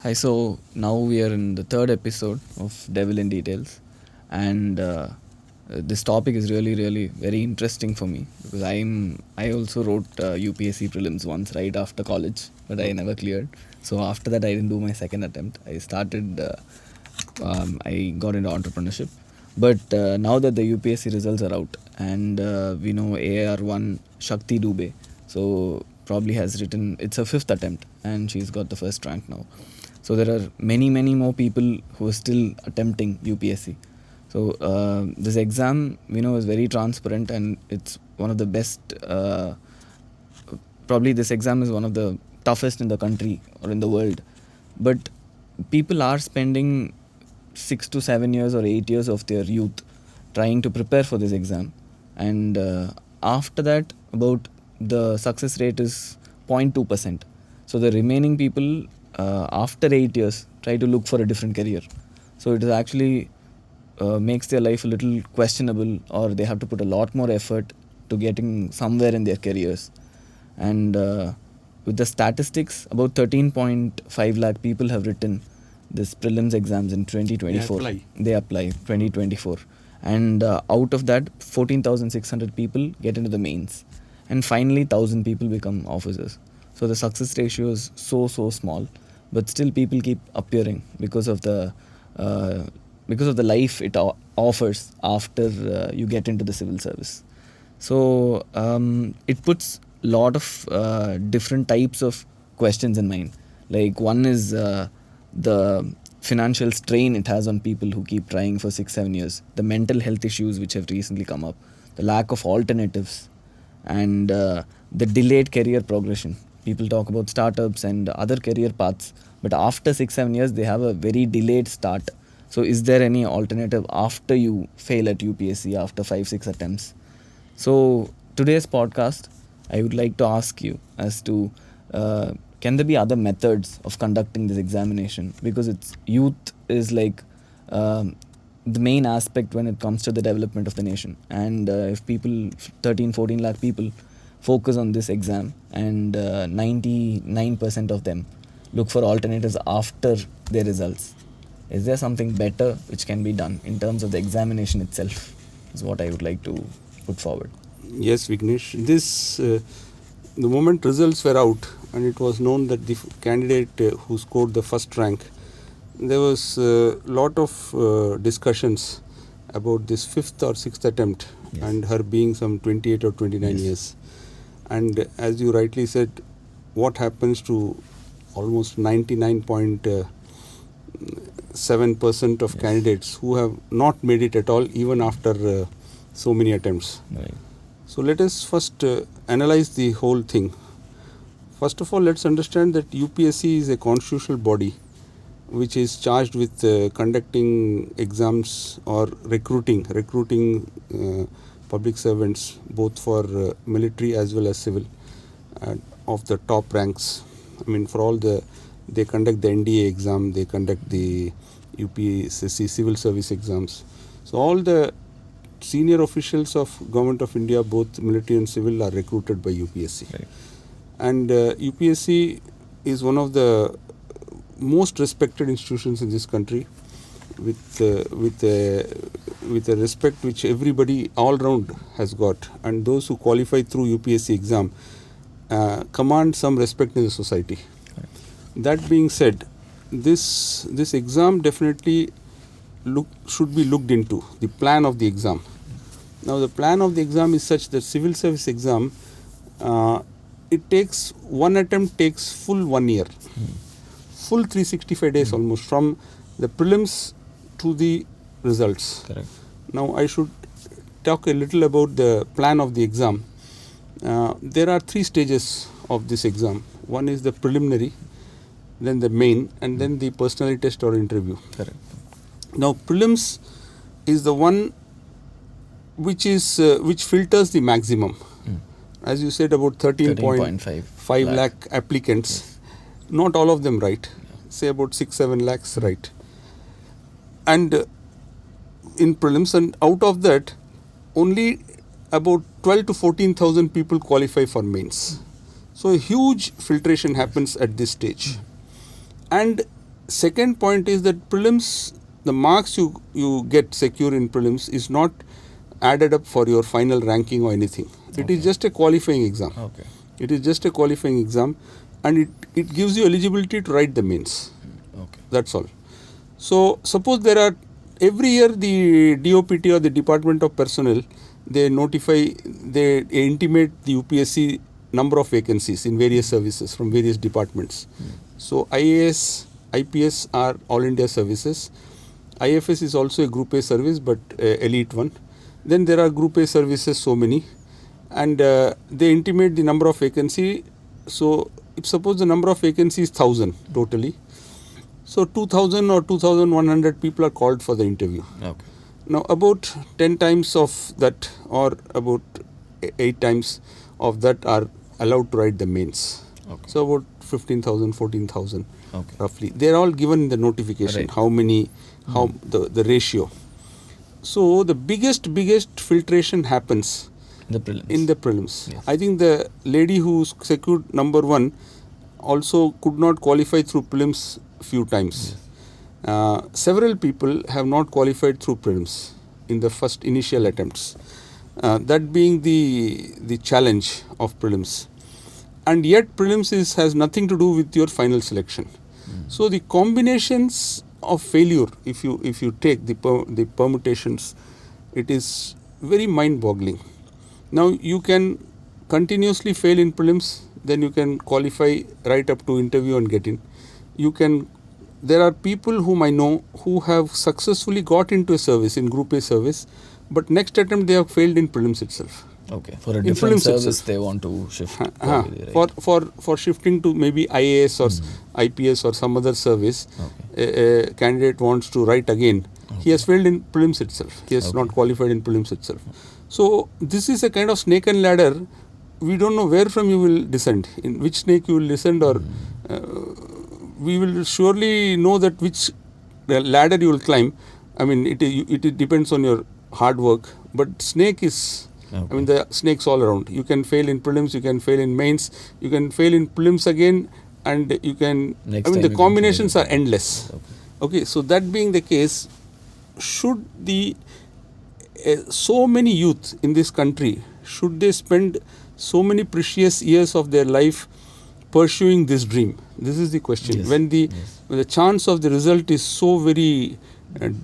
Hi, so now we are in the third episode of Devil in Details, and this topic is really very interesting for me because I also wrote UPSC prelims once right after college, but I never cleared. So after that, I didn't do my second attempt. I got into entrepreneurship, but now that the UPSC results are out, and we know AR1 Shakti Dubey, so probably has written it's her fifth attempt, and she's got the first rank now. So there are many more people who are still attempting UPSC. So this exam, is very transparent, and it's one of the best. Probably this exam is one of the toughest in the country or in the world. But people are spending 6 to 7 years or 8 years of their youth trying to prepare for this exam, and after that, about the success rate is 0.2%. So the remaining people, after 8 years, try to look for a different career. So it is actually makes their life a little questionable, or they have to put a lot more effort to getting somewhere in their careers. And with the statistics, about 13.5 lakh people have written this prelims exams in 2024. They apply 2024, and out of that, 14,600 people get into the mains, and finally 1,000 people become officers. So the success ratio is so small, but still people keep appearing because of the life it offers after you get into the civil service. So it puts a lot of different types of questions in mind. Like one is the financial strain it has on people who keep trying for 6-7 years, the mental health issues which have recently come up, the lack of alternatives, and the delayed career progression. People talk about startups and other career paths, but after 6-7 years they have a very delayed start. So is there any alternative after you fail at UPSC after 5-6 attempts? So today's podcast, I would like to ask you as to can there be other methods of conducting this examination, because it's youth is like the main aspect when it comes to the development of the nation. And if people, 13-14 lakh people, focus on this exam, and 99% of them look for alternatives after their results, is there something better which can be done in terms of the examination itself, is what I would like to put forward. Yes, Vignesh. The moment results were out and it was known that the candidate who scored the first rank, there was a lot of discussions about this fifth or sixth attempt. Yes. And her being some 28 or 29 yes. years. And as you rightly said, what happens to almost 99.7% of yes. candidates who have not made it at all, even after so many attempts. Right. So let us first analyze the whole thing. First of all, let's understand that UPSC is a constitutional body which is charged with conducting exams or recruiting public servants, both for military as well as civil, of the top ranks. I mean, for all they conduct the NDA exam, they conduct the UPSC civil service exams. So all the senior officials of Government of India, both military and civil, are recruited by UPSC. Right. And UPSC is one of the most respected institutions in this country, with a respect which everybody all round has got, and those who qualify through UPSC exam command some respect in the society. Right. That being said, this exam definitely should be looked into, the plan of the exam. Now the plan of the exam is such that civil service exam, it takes one attempt takes full 1 year, full 365 days almost, from the prelims to the results. Correct. Now I should talk a little about the plan of the exam. There are 3 stages of this exam. One is the preliminary, then the main, and then the personality test or interview. Correct. Now prelims is the one which filters the maximum. As you said, about 13.5 lakh applicants. Yes. Not all of them right. Yeah. Say about 6-7 lakhs right. And in prelims, and out of that, only about 12 to 14,000 people qualify for mains. So a huge filtration happens at this stage. And second point is that prelims, the marks you get secure in prelims is not added up for your final ranking or anything. It is just a qualifying exam. Okay. It is just a qualifying exam, and it gives you eligibility to write the mains. Okay. That's all. So suppose there are every year the DOPT or the Department of Personnel, they intimate the UPSC number of vacancies in various services from various departments. So IAS, IPS are all India services. IFS is also a Group A service, but elite one. Then there are Group A services, so many, and they intimate the number of vacancy. So if suppose the number of vacancies is 1,000 totally, so 2,000 or 2,100 people are called for the interview. Okay. Now about 10 times of that, or about 8 times of that, are allowed to write the mains. Okay. So about 15,000, 14,000 Okay. roughly. They are all given in the notification, Right. how many, how the ratio. So the biggest filtration happens The prelims. in the prelims. Yes. I think the lady who secured number 1 also could not qualify through prelims few times. Several people have not qualified through prelims in the first initial attempts. That being the challenge of prelims. And yet prelims has nothing to do with your final selection. So the combinations of failure, if you take the permutations, it is very mind-boggling. Now you can continuously fail in prelims, then you can qualify right up to interview and get in. There are people whom I know who have successfully got into a service, in Group A service, but next attempt they have failed in prelims itself. Okay. For a In different prelims service, itself. they want to shift. Probably, right? For shifting to maybe IAS or IPS or some other service, a candidate wants to write again. He has failed in prelims itself. He has not qualified in prelims itself. So this is a kind of snake and ladder. We don't know where from you will descend, in which snake you will descend, or we will surely know that which ladder you will climb. I mean, it depends on your hard work, but snake is, I mean, the snakes all around. You can fail in prelims, you can fail in mains, you can fail in prelims again, and you can, Next I mean, time the you combinations can are endless. Okay, so that being the case, should so many youth in this country, should they spend so many precious years of their life pursuing this dream? This is the question. Yes. When the chance of the result is so very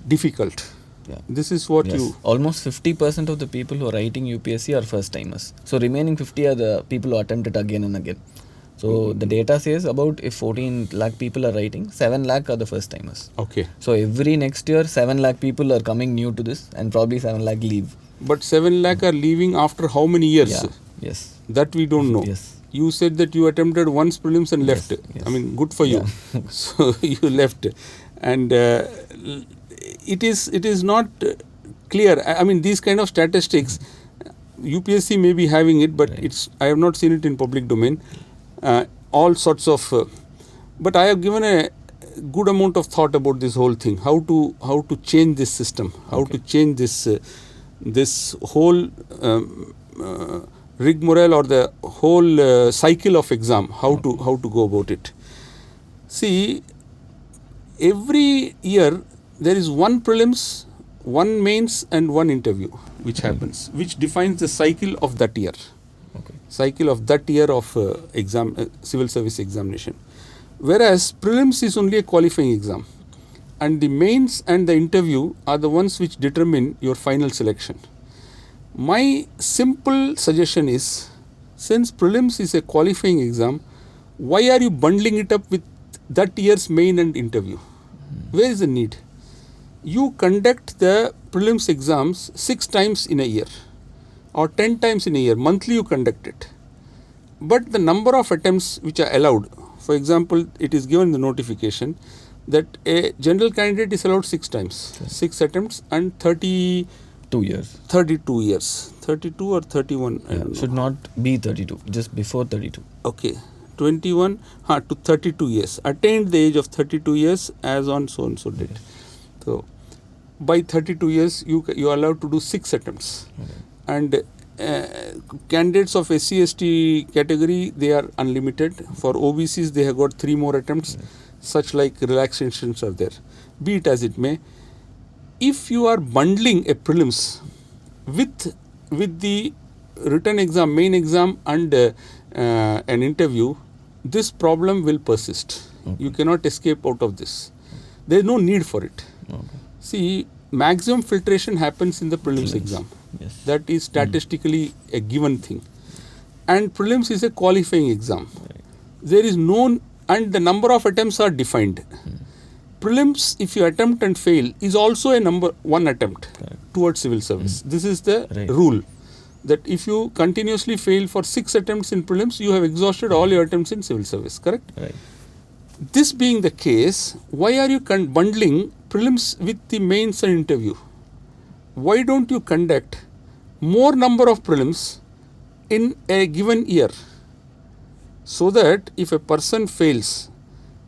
difficult. Yeah. This is what Yes. you... Almost 50% of the people who are writing UPSC are first timers. So remaining 50 are the people who attempt it again and again. So the data says about if 14 lakh people are writing, 7 lakh are the first timers. Okay. So every next year 7 lakh people are coming new to this, and probably 7 lakh leave. But 7 lakh are leaving after how many years? Yeah. Yes. That we don't know. Yes. You said that you attempted once prelims and left. Yes. I mean, good for you. So you left, and it is not clear. I mean, these kind of statistics, UPSC may be having it, but I have not seen it in public domain. All sorts of, but I have given a good amount of thought about this whole thing. How to change this system? How to change this whole rigmarole, or the whole cycle of exam? How to go about it? See, every year there is one prelims, one mains, and one interview which happens, which defines the cycle of that year. Cycle of that year of civil service examination. Whereas prelims is only a qualifying exam, and the mains and the interview are the ones which determine your final selection. My simple suggestion is, since prelims is a qualifying exam, why are you bundling it up with that year's main and interview? Where is the need? You conduct the prelims exams 6 times in a year, or 10 times in a year. Monthly you conduct it. But the number of attempts which are allowed, for example, it is given in the notification that a general candidate is allowed 6 times, 6 attempts, and 32 years. 32 or 31. I don't know. Should not be 32, just before 32. Okay. 21 to 32 years. Attained the age of 32 years as on so and so date. So by 32 years you are allowed to do 6 attempts. And candidates of SC/ST category, they are unlimited. For OBCs they have got 3 more attempts. such like relaxations are there. Be it as it may, if you are bundling a prelims with the written exam, main exam, and an interview, this problem will persist. Okay. You cannot escape out of this. There is no need for it. Okay. See, maximum filtration happens in the prelims exam. Yes. That is statistically a given thing. And prelims is a qualifying exam. Right. There is no, and the number of attempts are defined. Prelims, if you attempt and fail, is also a one attempt towards civil service. This is the rule. That if you continuously fail for 6 attempts in prelims, you have exhausted all your attempts in civil service, correct? Right. This being the case, why are you bundling prelims with the mains and interview? Why don't you conduct more number of prelims in a given year, so that if a person fails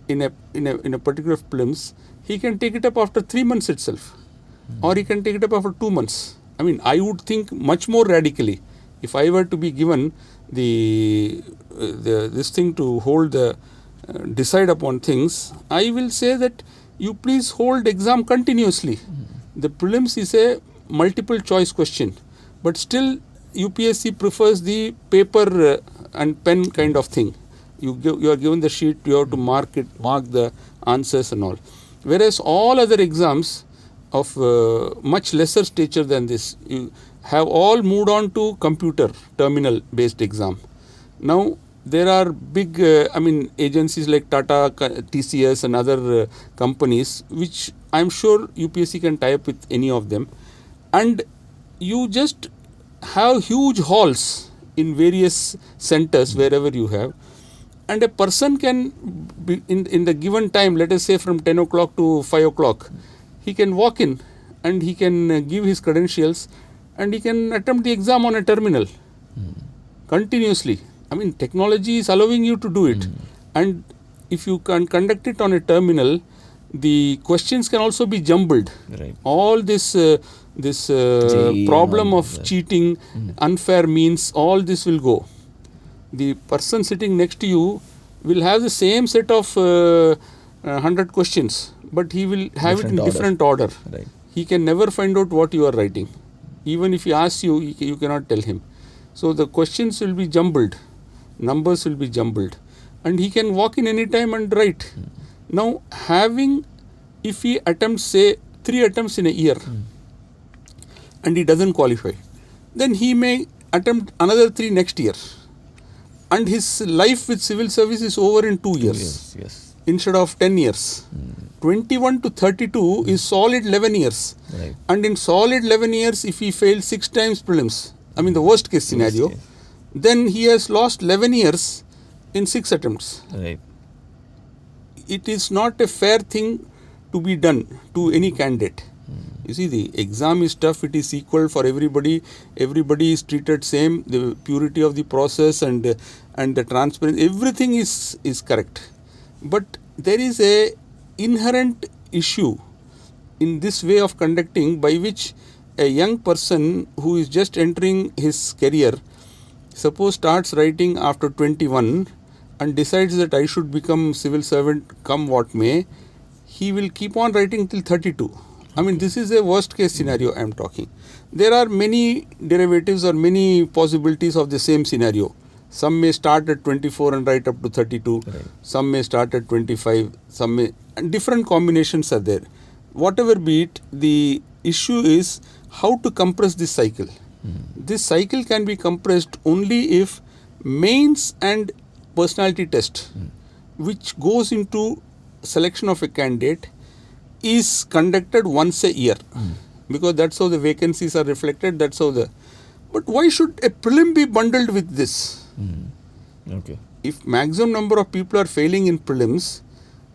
in a particular prelims, he can take it up after 3 months itself, or he can take it up after 2 months. I mean, I would think much more radically if I were to be given this thing to hold the decide upon things. I will say that you please hold exam continuously. The prelims is a multiple choice question, but still UPSC prefers the paper and pen kind of thing. You are given the sheet, you have to mark the answers and all. Whereas all other exams of much lesser stature than this, you have all moved on to computer terminal based exam. Now there are big agencies like Tata, TCS and other companies, which I am sure UPSC can tie up with any of them, and you just have huge halls in various centers wherever you have, and a person can be in the given time, let us say from 10 o'clock to 5 o'clock, he can walk in and he can give his credentials and he can attempt the exam on a terminal continuously. I mean, technology is allowing you to do it, and if you can conduct it on a terminal, the questions can also be jumbled. Right. All this problem of cheating, unfair means, all this will go. The person sitting next to you will have the same set of 100 questions, but he will have it in different order. Right. He can never find out what you are writing. Even if he asks you, you cannot tell him. So the questions will be jumbled, numbers will be jumbled, and he can walk in any time and write. Now, if he attempts, say, 3 attempts in a year, and he doesn't qualify, then he may attempt another 3 next year, and his life with civil service is over in 2 years. Yes. Instead of 10 years. 21 to 32 is solid 11 years. Right. And in solid 11 years, if he fails 6 times prelims, I mean the worst case scenario, then he has lost 11 years in 6 attempts. Right. It is not a fair thing to be done to any candidate. You see, the exam is tough, it is equal for everybody, everybody is treated same, the purity of the process and the transparency, everything is correct. But there is a inherent issue in this way of conducting, by which a young person who is just entering his career, suppose starts writing after 21 and decides that I should become civil servant come what may, he will keep on writing till 32. I mean, this is a worst case scenario I am talking. There are many derivatives or many possibilities of the same scenario. Some may start at 24 and write up to 32. Right. Some may start at 25. Some may, and different combinations are there. Whatever be it, the issue is how to compress this cycle. This cycle can be compressed only if mains and personality test, which goes into selection of a candidate, is conducted once a year, because that's how the vacancies are reflected, that's how the... But why should a prelim be bundled with this? Okay. If maximum number of people are failing in prelims,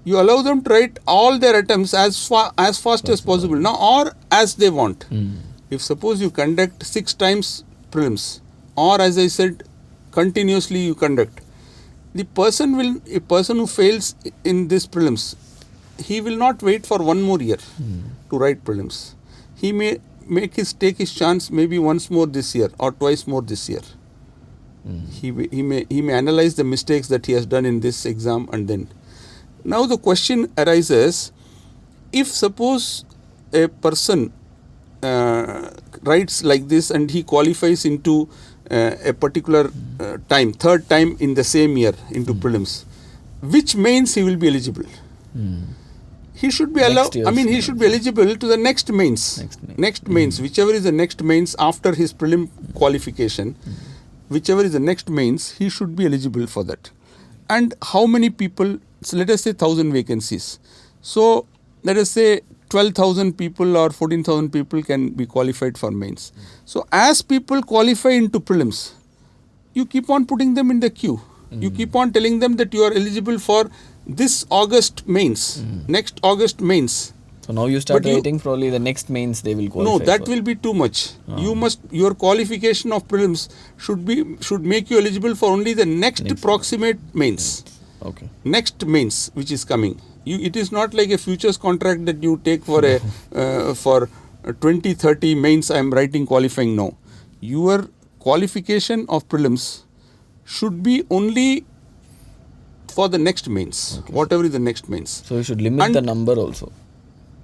you allow them to write all their attempts as fast as possible, now, or as they want. If suppose you conduct 6 times prelims, or as I said, continuously you conduct, a person who fails in this prelims, he will not wait for 1 more year to write prelims. He may take his chance maybe once more this year or twice more this year. He may analyze the mistakes that he has done in this exam, and then now the question arises, if suppose a person writes like this and he qualifies into a particular time, third time in the same year into prelims, which mains he will be eligible? He should be allowed, he should be eligible to the next mains. Next mains, whichever is the next mains after his prelim qualification, whichever is the next mains, he should be eligible for that. And how many people, so let us say 1,000 vacancies. So let us say 12,000 people or 14,000 people can be qualified for mains. So as people qualify into prelims, you keep on putting them in the queue. You keep on telling them that you are eligible for this August mains, next August mains. So now you start writing probably the next mains they will qualify. No, that will be too much. Your qualification of prelims should make you eligible for only the next approximate mains. Okay. Next mains which is coming. It is not like a futures contract that you take for for 20-30 mains I am writing qualifying now. Your qualification of prelims should be only for the next mains, whatever is the next mains. So you should limit the number also.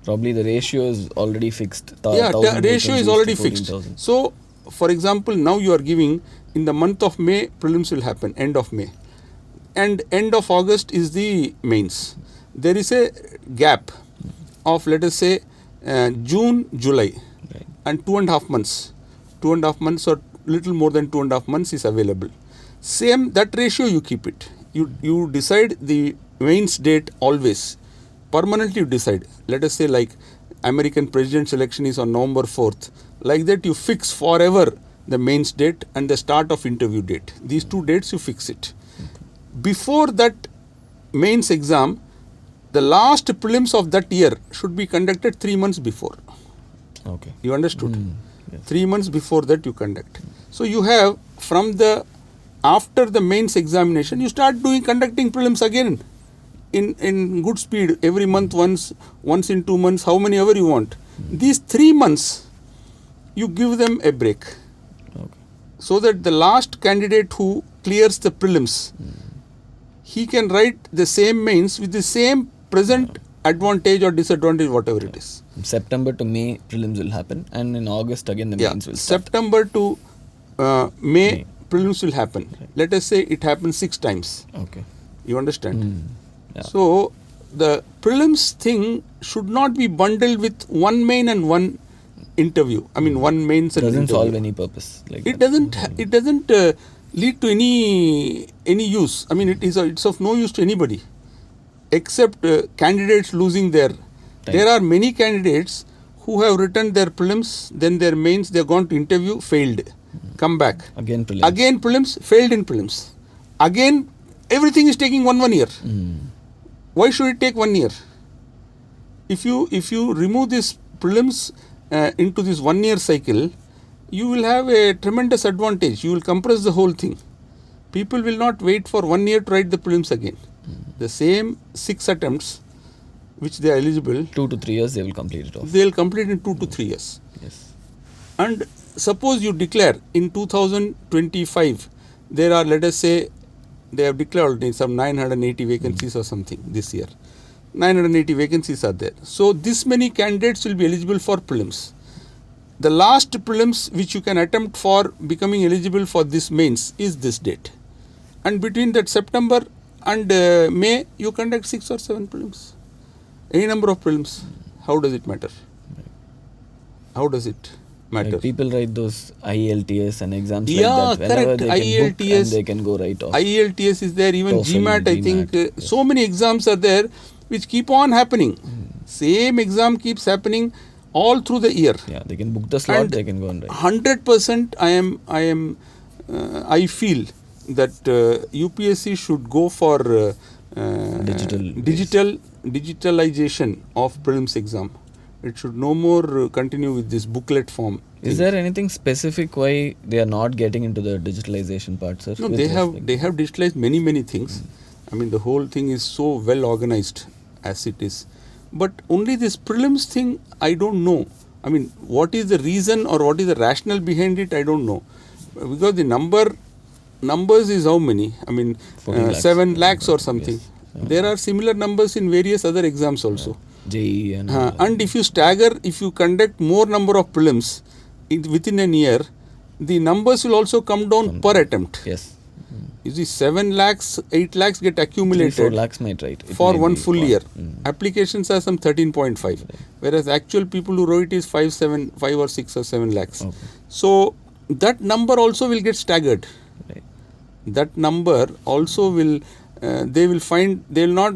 Probably the ratio is already fixed. The ratio is already fixed. So, for example, now you are giving in the month of May, prelims will happen, end of May. And end of August is the mains. There is a gap of, let us say, June, July, and 2.5 months. 2.5 months or little more than 2.5 months is available. Same, that ratio you keep it. You decide the mains date always. Permanently you decide. Let us say like American president's election is on November 4th. Like that you fix forever the mains date and the start of interview date. These two dates you fix it. Before that mains exam, the last prelims of that year should be conducted 3 months before. Okay. You understood? Yes. 3 months before that you conduct. So you have after the mains examination, you start conducting prelims again in good speed, every month once in 2 months, how many ever you want. These 3 months, you give them a break. Okay. So that the last candidate who clears the prelims, he can write the same mains with the same present advantage or disadvantage, whatever it is. September to May prelims will happen, and in August again the mains will start. September to May prelims will happen. Right. Let us say it happens 6 times. Okay. You understand? Yeah. So the prelims thing should not be bundled with one main and one interview. One mains and doesn't interview. solve any purpose. It doesn't lead to any use. It's of no use to anybody except candidates losing their time. There are many candidates who have written their prelims, then their mains, they have gone to interview, failed, come back. Again prelims, failed in prelims. Again, everything is taking one year. Why should it take 1 year? If you remove this prelims into this 1 year cycle, you will have a tremendous advantage. You will compress the whole thing. People will not wait for 1 year to write the prelims again. The same 6 attempts which they are eligible. 2 to 3 years they will complete it off. They will complete in 2 to 3 years. Yes. And suppose you declare in 2025, there are, let us say, they have declared some 980 vacancies or something this year. 980 vacancies are there. So this many candidates will be eligible for prelims. The last prelims which you can attempt for becoming eligible for this mains is this date. And between that September and May, you conduct 6 or 7 prelims. Any number of prelims. How does it matter? How does it matter? Like people write those IELTS and exams like that. Whenever correct. they can book and they can go right off. IELTS is there, even TOEFL, GMAT, I think. yes. So many exams are there which keep on happening. Same exam keeps happening all through the year. Yeah, they can book the slot, And they can go and write. 100% I feel that UPSC should go for digitalization of prelims exam. It should no more continue with this booklet form. Is there anything specific why they are not getting into the digitalization part, sir? No, they have digitalized many things. The whole thing is so well organized as it is. But only this prelims thing, I don't know. What is the reason or what is the rationale behind it, I don't know. Because the numbers is how many? 7 lakhs or something. Yes. There are similar numbers in various other exams also. JEE and And if you stagger, if you conduct more number of prelims within an year, the numbers will also come down per attempt. yes. You see, 7 lakhs, 8 lakhs get 3-4 accumulated lakhs might write. It for might one be full one. year. Applications are some 13.5, whereas actual people who wrote is 5 or 6 or 7 lakhs. Okay. So that number also will get staggered. Right. That number also will, they will find, they will not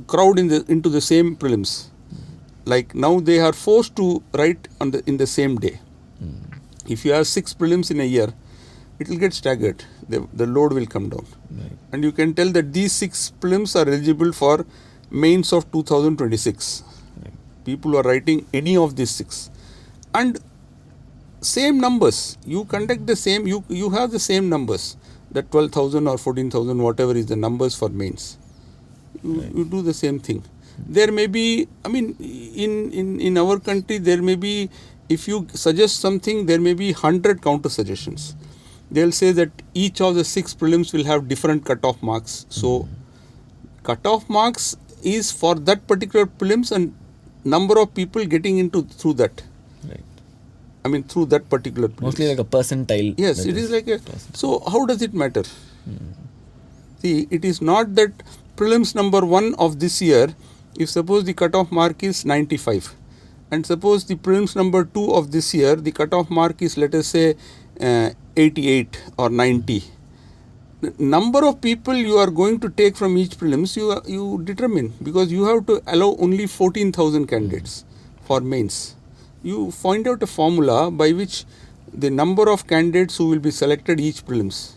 crowd into the same prelims. Like now they are forced to write in the same day. If you have 6 prelims in a year, it will get staggered. The load will come down. Right. And you can tell that these 6 prelims are eligible for mains of 2026. Right. People who are writing any of these 6. And same numbers. You conduct the same, you have the same numbers. That 12,000 or 14,000, whatever is the numbers for mains. You do the same thing. There may be, I mean, in our country, there may be, if you suggest something, there may be 100 counter suggestions. They'll say that each of the 6 prelims will have different cutoff marks. So, cutoff marks is for that particular prelims and number of people getting into through that. Right. I mean, through that particular prelims. Mostly like a percentile. Yes, it is like a. So, how does it matter? See, it is not that prelims number 1 of this year, if suppose the cutoff mark is 95, and suppose the prelims number 2 of this year, the cutoff mark is, let us say, 88 or 90. The number of people you are going to take from each prelims, you determine, because you have to allow only 14,000 candidates for mains. You find out a formula by which the number of candidates who will be selected each prelims.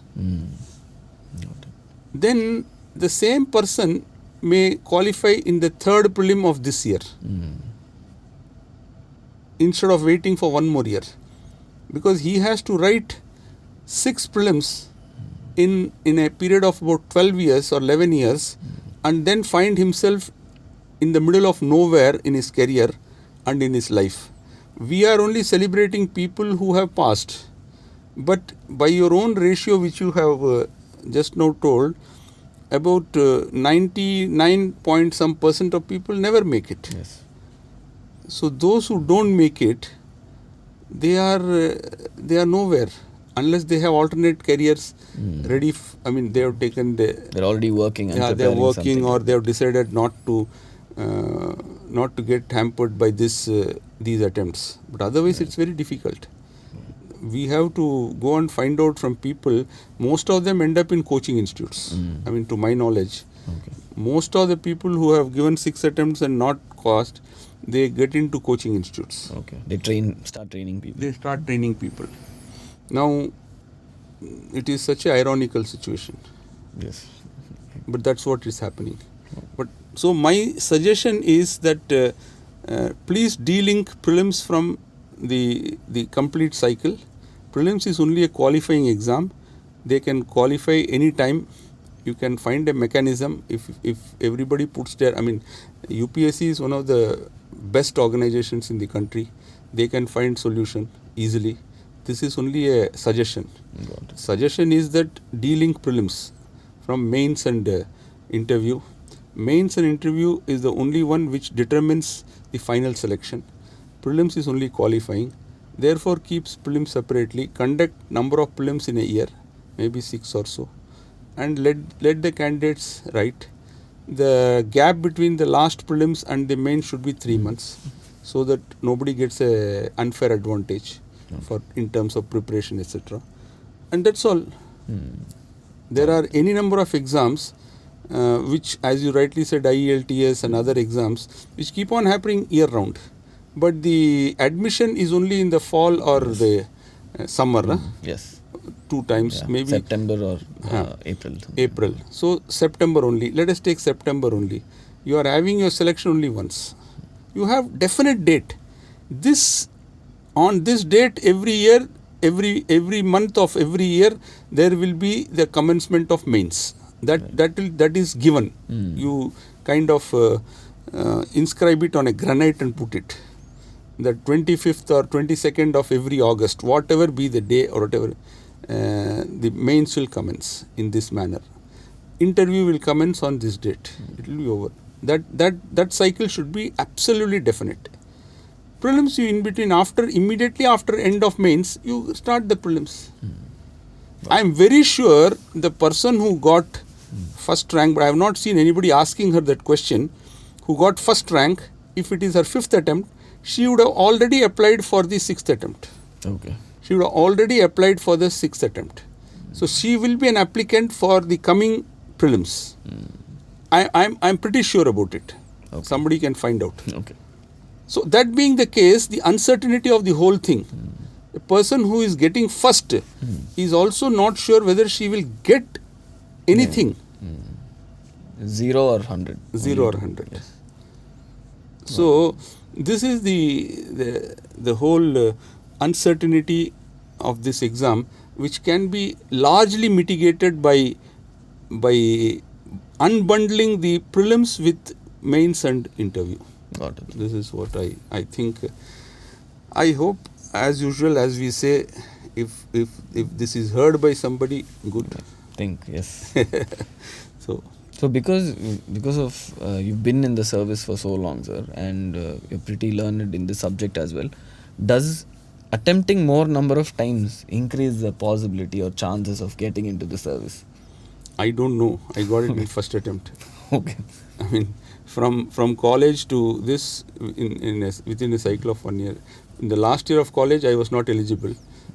Then the same person may qualify in the 3rd prelim of this year instead of waiting for one more year, because he has to write 6 prelims in a period of about 12 years or 11 years and then find himself in the middle of nowhere in his career and in his life. We are only celebrating people who have passed, but by your own ratio which you have just now told, about 99 point some percent of people never make it. Yes. So those who don't make it, they are nowhere unless they have alternate careers ready. I mean, they have taken they're already working. And they are working, something. or they have decided not to get hampered by these attempts. But otherwise, it's very difficult. We have to go and find out from people. Most of them end up in coaching institutes. I mean, to my knowledge, most of the people who have given 6 attempts and not passed, they get into coaching institutes. Okay. They start training people. They start training people. Now, it is such an ironical situation. Yes. But that's what is happening. But so my suggestion is that please delink prelims from the complete cycle. Prelims is only a qualifying exam. They can qualify any time. You can find a mechanism if everybody puts their, I mean, UPSC is one of the best organizations in the country. They can find solution easily. This is only a suggestion. Suggestion is that delink prelims from mains and interview. Mains and interview is the only one which determines the final selection. Prelims is only qualifying. Therefore, keeps prelims separately. Conduct number of prelims in a year, maybe 6 or so, and let the candidates write. The gap between the last prelims and the main should be 3 months, so that nobody gets a unfair advantage for in terms of preparation, etc. And that's all. There are any number of exams which, as you rightly said, IELTS and other exams, which keep on happening year round. But the admission is only in the fall or the summer. Yes. 2 times, maybe September or April. April. So September only. Let us take September only. You are having your selection only once. You have definite date. On this date every year, every month of every year, there will be the commencement of mains. That is given. You kind of inscribe it on a granite and put it. The 25th or 22nd of every August, whatever be the day or whatever, the mains will commence in this manner. interview will commence on this date. It will be over. That cycle should be absolutely definite. Prelims, you in between, immediately after end of mains, you start the prelims. I am very sure the person who got first rank, but I have not seen anybody asking her that question, who got first rank, if it is her 5th attempt, she would have already applied for the 6th attempt. Okay. She would have already applied for the 6th attempt. So she will be an applicant for the coming prelims. I'm pretty sure about it. Okay. Somebody can find out. Okay. So that being the case, the uncertainty of the whole thing, a person who is getting first is also not sure whether she will get anything. 0 or 100. 0 or 100. Yes. So this is the whole uncertainty of this exam, which can be largely mitigated by unbundling the prelims with mains and interview. Got it. This is what I think. I hope, as usual, as we say, if this is heard by somebody, good. Yes. So because of you've been in the service for so long, sir, and you're pretty learned in the subject as well, does attempting more number of times increase the possibility or chances of getting into the service? I don't know. I got it in first attempt. Okay. I mean, from college to this within a cycle of 1 year. In the last year of college, I was not eligible.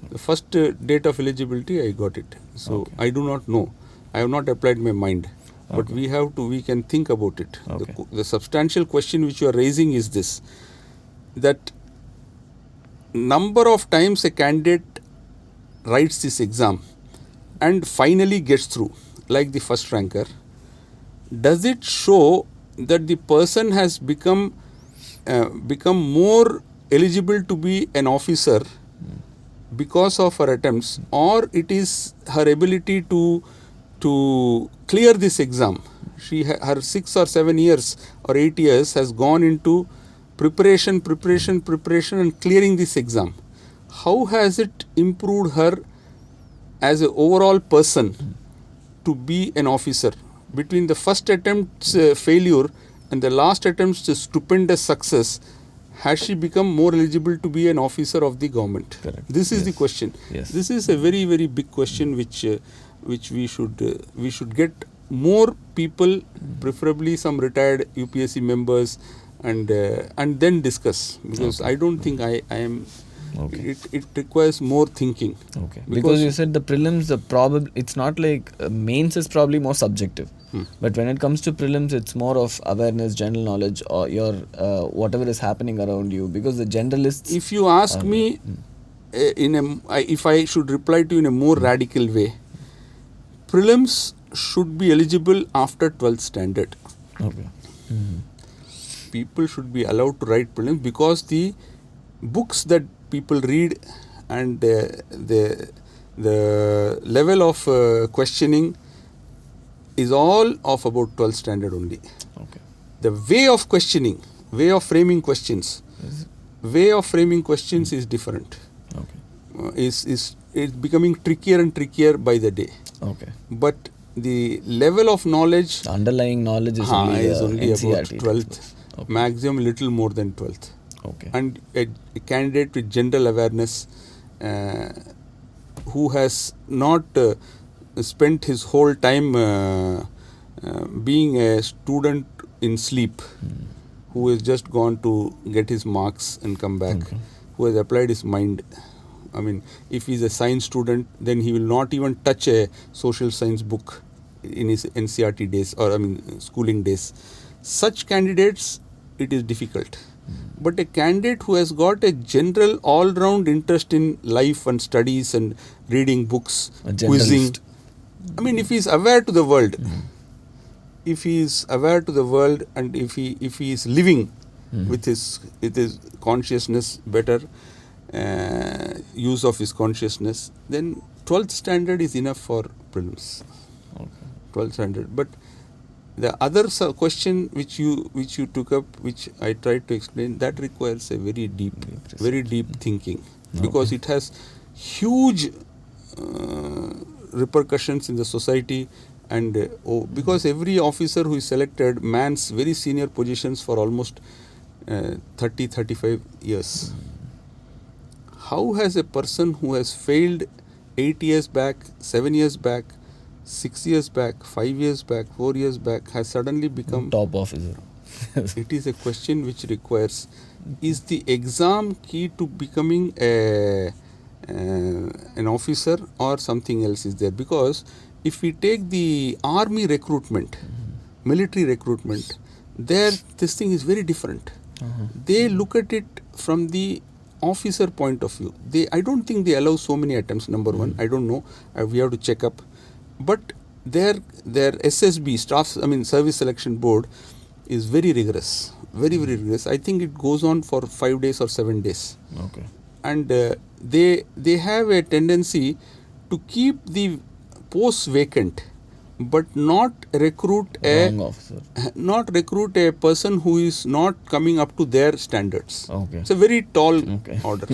The first date of eligibility, I got it. So Okay. I do not know. I have not applied my mind. But Okay. we can think about it. Okay. The substantial question which you are raising is this, that number of times a candidate writes this exam and finally gets through, like the first ranker, does it show that the person has become more eligible to be an officer because of her attempts, or it is her ability to clear this exam? Her 6 or 7 years or 8 years has gone into preparation and clearing this exam. How has it improved her as an overall person to be an officer? Between the first attempt's failure and the last attempt's stupendous success, has she become more eligible to be an officer of the government? Correct. This is Yes. the question. Yes. This is a very, very big question which we should get more people, preferably some retired UPSC members, and then discuss, because I don't think I am. Okay. It requires more thinking. Okay. Because you said the prelims, it's not like mains is probably more subjective. But when it comes to prelims, it's more of awareness, general knowledge, or your whatever is happening around you. Because the generalists. If you ask me, if I should reply to you in a more radical way, prelims should be eligible after 12th standard. Okay. People should be allowed to write prelims, because the books that people read and the level of questioning is all of about 12th standard only. Okay. The way of questioning, way of framing questions is different. Okay. Is becoming trickier and trickier by the day. Okay. But the level of knowledge, The underlying knowledge is only about NCERT. 12th, Okay. maximum little more than 12th. Okay. And a candidate with general awareness who has not spent his whole time being a student in sleep, who has just gone to get his marks and come back, who has applied his mind. I mean, if he is a science student, then he will not even touch a social science book in his NCERT days, or schooling days. Such candidates, it is difficult. But a candidate who has got a general all-round interest in life and studies and reading books, A quizzing. generalist. If he is aware to the world, and if he is living with his consciousness better, use of his consciousness, then 12th standard is enough for prelims. Okay. 12th standard. But the other question which you took up, which I tried to explain, that requires a very deep thinking, because it has huge repercussions in the society, And because every officer who is selected mans very senior positions for almost 30-35 years. How has a person who has failed 8 years back, 7 years back, 6 years back, 5 years back, 4 years back has suddenly become top officer? It is a question which requires, is the exam key to becoming an officer or something else is there? Because if we take the army recruitment, military recruitment, there this thing is very different. They look at it from the officer point of view. I don't think they allow so many attempts, number one. I don't know. We have to check up. But their SSB, Service Selection Board, is very rigorous. Very, very rigorous. I think it goes on for 5 days or 7 days. Okay. And they have a tendency to keep the posts vacant, but not recruit a person who is not coming up to their standards. Okay. It's a very tall order.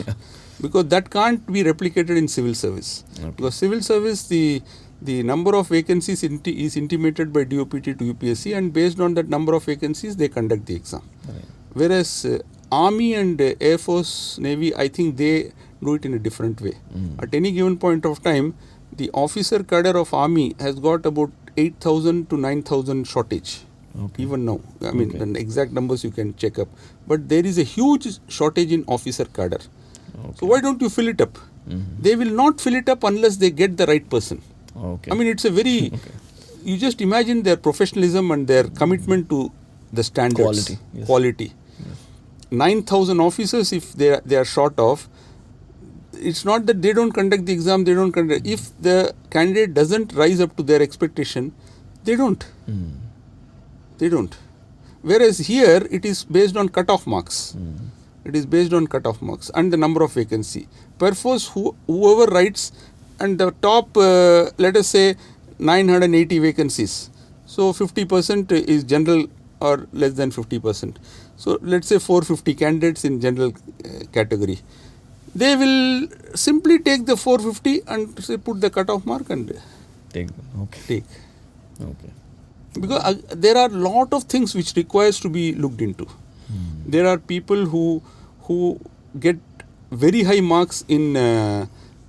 Because that can't be replicated in civil service. Okay. Because civil service, the number of vacancies is intimated by DOPT to UPSC, and based on that number of vacancies, they conduct the exam. Right. Whereas Army and Air Force, Navy, I think they do it in a different way. At any given point of time, the officer cadre of Army has got about 8,000 to 9,000 shortage. Okay. Even now. The exact numbers you can check up. But there is a huge shortage in officer cadre. Okay. So why don't you fill it up? They will not fill it up unless they get the right person. Okay. It's a very... You just imagine their professionalism and their commitment to the standards. Quality. Yes. 9,000 officers, if they are short of, it's not that they don't conduct the exam, if the candidate doesn't rise up to their expectation, they don't. They don't. Whereas here, it is based on cut-off marks. It is based on cut-off marks and the number of vacancy. Perforce, whoever writes, and the top, let us say, 980 vacancies. So 50% is general or less than 50%. So let's say 450 candidates in general category. They will simply take the 450 and say put the cut-off mark and take. take. Okay. Because there are lot of things which requires to be looked into. There are people who get very high marks in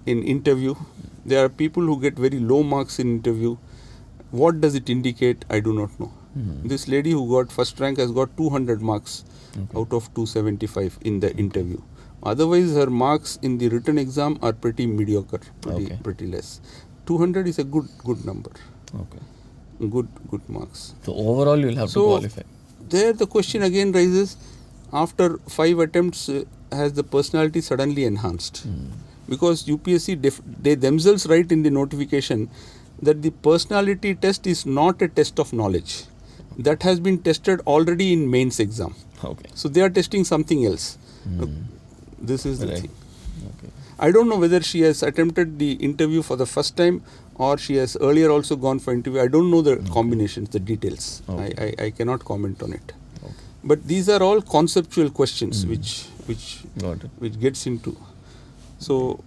interview. There are people who get very low marks in interview. What does it indicate? I do not know. This lady who got first rank has got 200 marks out of 275 in the interview. Otherwise, her marks in the written exam are pretty mediocre, pretty less. 200 is a good number. Okay. Good marks. So overall, you'll have to qualify. There the question again rises, after 5 attempts, has the personality suddenly enhanced? Because UPSC, they themselves write in the notification that the personality test is not a test of knowledge. That has been tested already in mains exam. Okay. So they are testing something else. This is the thing. Okay. I don't know whether she has attempted the interview for the first time or she has earlier also gone for interview. I don't know the combinations, the details. Okay. I cannot comment on it. Okay. But these are all conceptual questions which gets into. So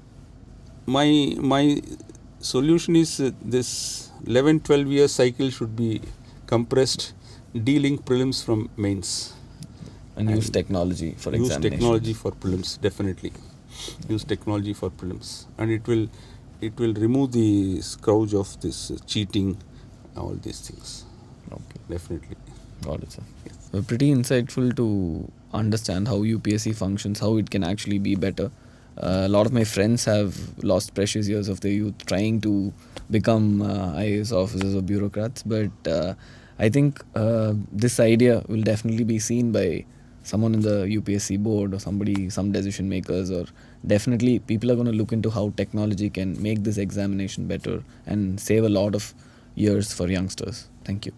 my solution is this 11-12 year cycle should be compressed, delink prelims from mains. And use technology for examination. Use technology for prelims, definitely. Use technology for prelims. And it will remove the scourge of this cheating, all these things. Okay. Definitely. Got it, sir. Yes. Pretty insightful to understand how UPSC functions, how it can actually be better. A lot of my friends have lost precious years of their youth trying to become IAS officers or bureaucrats, but I think this idea will definitely be seen by someone in the UPSC board or some decision makers, or definitely people are going to look into how technology can make this examination better and save a lot of years for youngsters. Thank you.